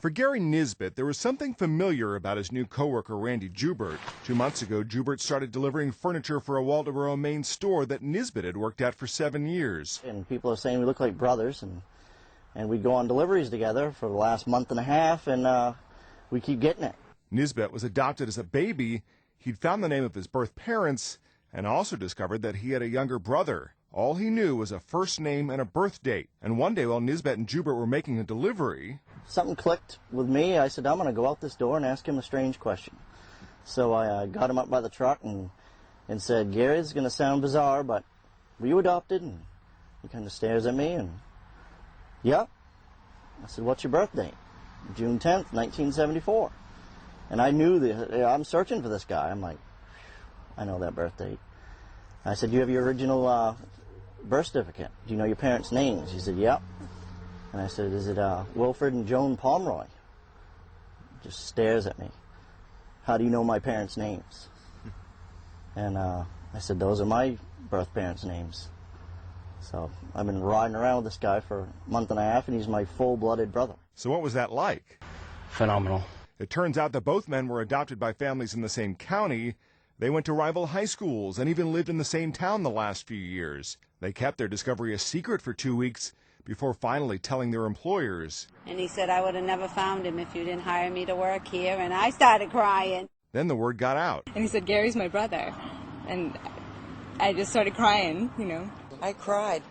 For Gary Nisbet, there was something familiar about his new coworker, Randy Joubert. 2 months ago, Joubert started delivering furniture for a Waldoboro, Maine store that Nisbet had worked at for 7 years. And people are saying we look like brothers, and we go on deliveries together for the last month and a half, and we keep getting it. Nisbet was adopted as a baby. He'd found the name of his birth parents and also discovered that he had a younger brother. All he knew was a first name and a birth date. And one day while Nisbet and Joubert were making a delivery, something clicked with me. I said, I'm going to go out this door and ask him a strange question. So I got him up by the truck and said, Gary, this is going to sound bizarre, but were you adopted? And he kind of stares at me and, yeah. I said, what's your birth date? June 10th, 1974. And I knew I'm searching for this guy. I'm like, I know that birth date. I said, do you have your original birth certificate? Do you know your parents' names? He said, yep. And I said, is it Wilfred and Joan Pomeroy? Just stares at me. How do you know my parents' names? And I said, those are my birth parents' names. So I've been riding around with this guy for a month and a half, and he's my full-blooded brother. So what was that like? Phenomenal. It turns out that both men were adopted by families in the same county. They went to rival high schools and even lived in the same town the last few years. They kept their discovery a secret for 2 weeks before finally telling their employers. And he said, I would have never found him if you didn't hire me to work here, and I started crying. Then the word got out. And he said, Gary's my brother. And I just started crying, I cried.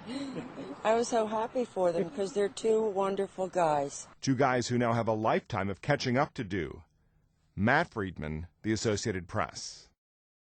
I was so happy for them because they're two wonderful guys. 2 guys who now have a lifetime of catching up to do. Matt Friedman, The Associated Press.